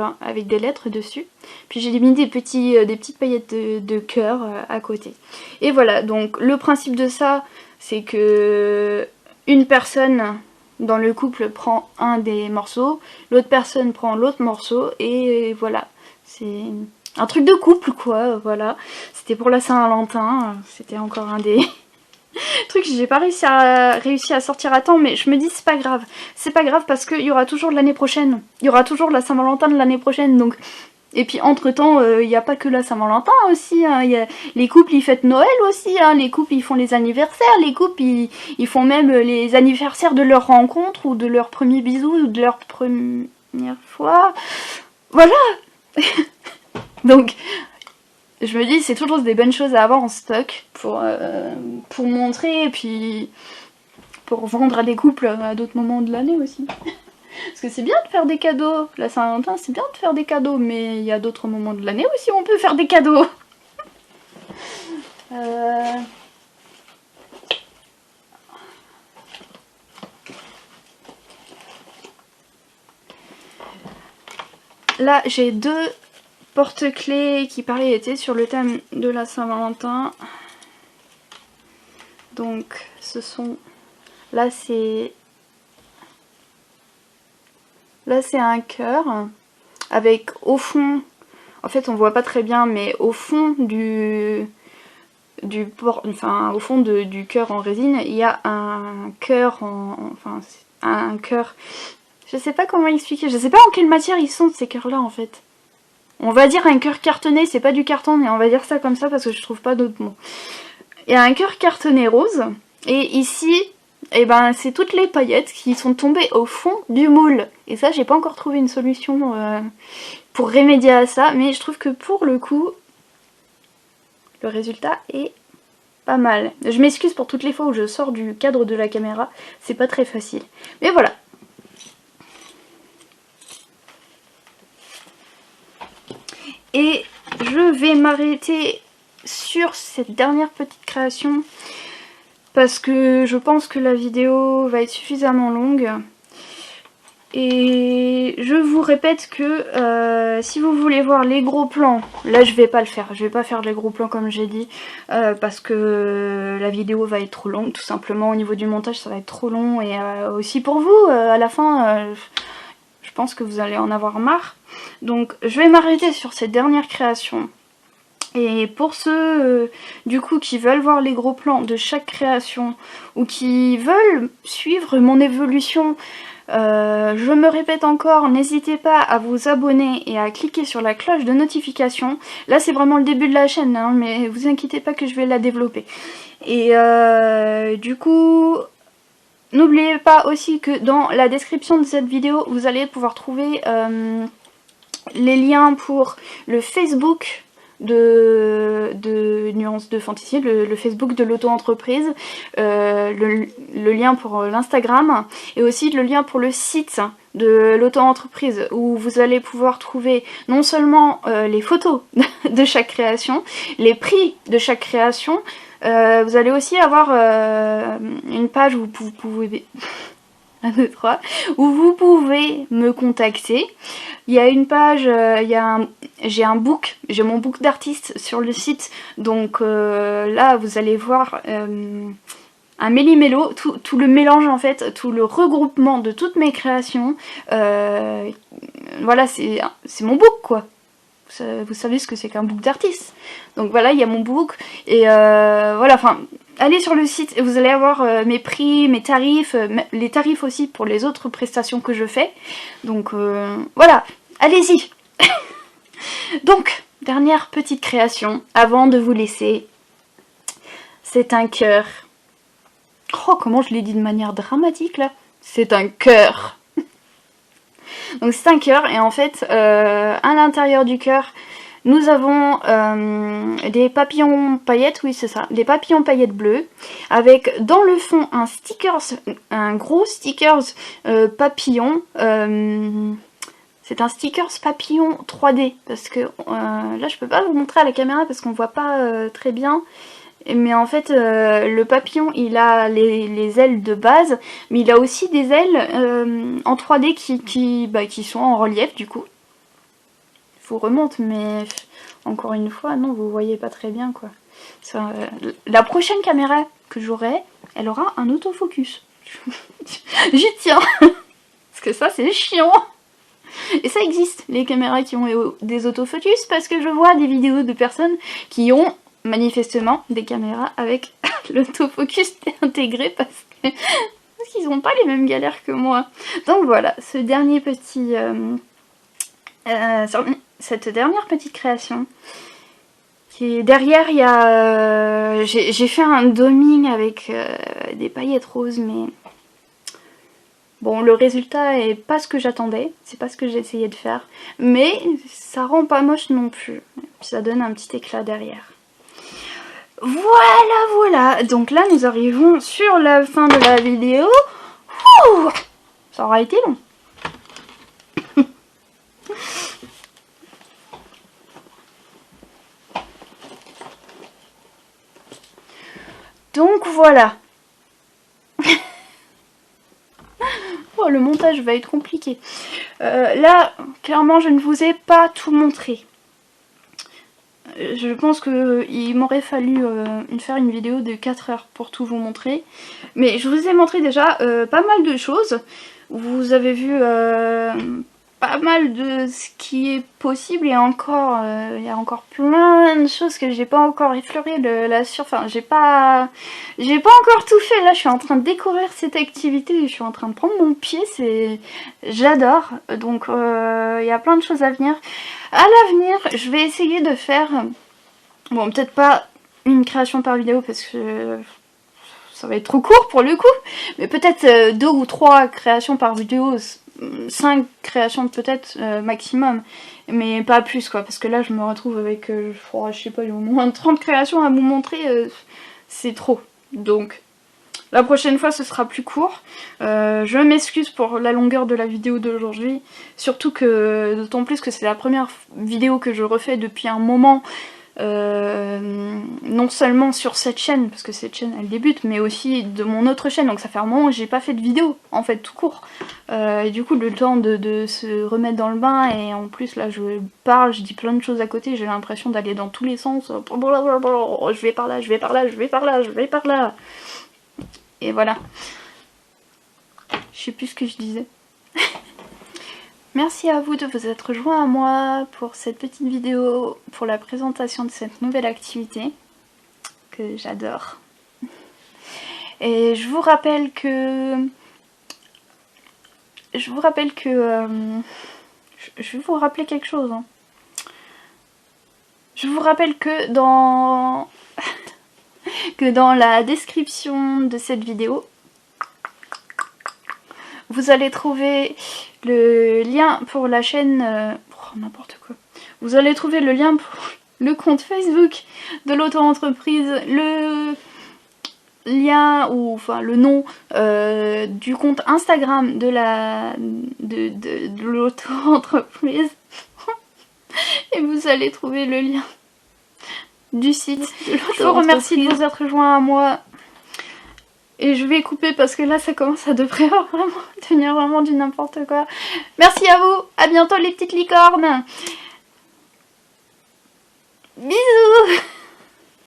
A: hein, avec des lettres dessus. Puis j'ai mis des petites paillettes de cœur à côté. Et voilà, donc le principe de ça, c'est que une personne dans le couple prend un des morceaux, l'autre personne prend l'autre morceau, et voilà, c'est un truc de couple quoi, voilà. C'était pour la Saint-Valentin, c'était encore un des trucs que j'ai pas réussi à sortir à temps, mais je me dis c'est pas grave. C'est pas grave parce qu'il y aura toujours de l'année prochaine, il y aura toujours la Saint-Valentin de l'année prochaine, donc... Et puis entre temps, il n'y a pas que la Saint-Valentin aussi, hein. Les couples ils fêtent Noël aussi, hein. Les couples ils font les anniversaires, les couples ils font même les anniversaires de leur rencontre ou de leur premier bisou ou de leur première fois. Voilà. Donc je me dis c'est toujours des bonnes choses à avoir en stock pour montrer et puis pour vendre à des couples à d'autres moments de l'année aussi. Parce que c'est bien de faire des cadeaux, la Saint-Valentin c'est bien de faire des cadeaux, mais il y a d'autres moments de l'année aussi où on peut faire des cadeaux. Là j'ai deux porte-clés qui pareil étaient sur le thème de la Saint-Valentin. Donc ce sont... Là c'est un cœur avec au fond, en fait on voit pas très bien, mais au fond du cœur en résine, il y a un cœur un cœur, je sais pas comment expliquer, je sais pas en quelle matière ils sont ces cœurs là en fait. On va dire un cœur cartonné, c'est pas du carton, mais on va dire ça comme ça parce que je trouve pas d'autres mots. Il y a un cœur cartonné rose, et ici, eh ben, c'est toutes les paillettes qui sont tombées au fond du moule. Et ça, j'ai pas encore trouvé une solution pour remédier à ça, mais je trouve que pour le coup, le résultat est pas mal. Je m'excuse pour toutes les fois où je sors du cadre de la caméra, c'est pas très facile. Mais voilà. Et je vais m'arrêter sur cette dernière petite création parce que je pense que la vidéo va être suffisamment longue. Et je vous répète que si vous voulez voir les gros plans, là je vais pas le faire, je vais pas faire les gros plans comme j'ai dit, parce que la vidéo va être trop longue, tout simplement au niveau du montage ça va être trop long, et aussi pour vous, à la fin, je pense que vous allez en avoir marre. Donc je vais m'arrêter sur cette dernière création. Et pour ceux du coup qui veulent voir les gros plans de chaque création ou qui veulent suivre mon évolution, je me répète encore, n'hésitez pas à vous abonner et à cliquer sur la cloche de notification. Là c'est vraiment le début de la chaîne, hein, mais vous inquiétez pas que je vais la développer. Et du coup... N'oubliez pas aussi que dans la description de cette vidéo, vous allez pouvoir trouver les liens pour le Facebook de Nuances de Fantasy, le Facebook de l'auto-entreprise, le lien pour l'Instagram et aussi le lien pour le site de l'auto-entreprise où vous allez pouvoir trouver non seulement les photos de chaque création, les prix de chaque création, vous allez aussi avoir une page où vous pouvez... 1, 2, 3, où vous pouvez me contacter. Il y a une page, j'ai mon book d'artiste sur le site, donc là vous allez voir un méli-mélo, tout le mélange en fait, tout le regroupement de toutes mes créations. Voilà, c'est mon book quoi. Vous savez ce que c'est qu'un book d'artiste. Donc voilà, il y a mon book, et voilà, enfin... Allez sur le site et vous allez avoir mes prix, mes tarifs, les tarifs aussi pour les autres prestations que je fais. Donc voilà, allez-y. Donc, dernière petite création avant de vous laisser. C'est un cœur. Oh, comment je l'ai dit de manière dramatique là. C'est un cœur. Donc c'est un cœur, et en fait, à l'intérieur du cœur, Nous avons des papillons paillettes, oui c'est ça, des papillons paillettes bleus, avec dans le fond un stickers, un gros stickers papillon. C'est un stickers papillon 3D, parce que là je peux pas vous montrer à la caméra parce qu'on voit pas très bien. Mais en fait, le papillon, il a les ailes de base, mais il a aussi des ailes en 3D qui sont en relief du coup. Je vous remonte, mais encore une fois, non, vous voyez pas très bien quoi. Ça, la prochaine caméra que j'aurai, elle aura un autofocus. J'y tiens. Parce que ça, c'est chiant. Et ça existe, les caméras qui ont des autofocus, parce que je vois des vidéos de personnes qui ont manifestement des caméras avec l'autofocus intégré parce qu'ils n'ont pas les mêmes galères que moi. Donc voilà, ce dernier petit, cette dernière petite création. Qui derrière, il y a, j'ai fait un doming avec des paillettes roses, mais bon, le résultat est pas ce que j'attendais, c'est pas ce que j'ai essayé de faire, mais ça rend pas moche non plus. Ça donne un petit éclat derrière. Voilà, donc là nous arrivons sur la fin de la vidéo. Ouh, ça aura été long. Donc voilà. Oh, le montage va être compliqué. Là, clairement, je ne vous ai pas tout montré. Je pense qu'il m'aurait fallu faire une vidéo de 4 heures pour tout vous montrer. Mais je vous ai montré déjà pas mal de choses. Vous avez vu pas mal de ce qui est possible et encore, il y a encore plein de choses que j'ai pas encore effleuré enfin, j'ai pas encore tout fait. Là, je suis en train de découvrir cette activité, je suis en train de prendre mon pied, j'adore. Donc, il y a plein de choses à venir. À l'avenir, je vais essayer de faire, bon, peut-être pas une création par vidéo parce que ça va être trop court pour le coup, mais peut-être 2 ou 3 créations par vidéo, 5 créations peut-être maximum, mais pas plus quoi, parce que là je me retrouve avec, je sais pas, au moins 30 créations à vous montrer, c'est trop. Donc la prochaine fois ce sera plus court. Je m'excuse pour la longueur de la vidéo d'aujourd'hui, surtout que, d'autant plus que c'est la première vidéo que je refais depuis un moment. Non seulement sur cette chaîne, parce que cette chaîne elle débute, mais aussi de mon autre chaîne, donc ça fait un moment que j'ai pas fait de vidéo, en fait, tout court. Et du coup, le temps de se remettre dans le bain, et en plus là je parle, je dis plein de choses à côté, j'ai l'impression d'aller dans tous les sens, je vais par là, je vais par là, je vais par là, je vais par là. Et voilà. Je sais plus ce que je disais. Merci à vous de vous être joints à moi pour cette petite vidéo, pour la présentation de cette nouvelle activité que j'adore. Et je vous rappelle que... Je vais vous rappeler quelque chose. Hein. Je vous rappelle que dans... la description de cette vidéo, vous allez trouver le lien pour la chaîne... n'importe quoi. Vous allez trouver le lien pour le compte Facebook de l'auto-entreprise, le lien, ou enfin le nom du compte Instagram de l'auto-entreprise. Et vous allez trouver le lien du site de l'auto-entreprise. Je vous remercie de vous être joints à moi. Et je vais couper parce que là ça commence à devenir vraiment du n'importe quoi. Merci à vous, à bientôt les petites licornes. Bisous.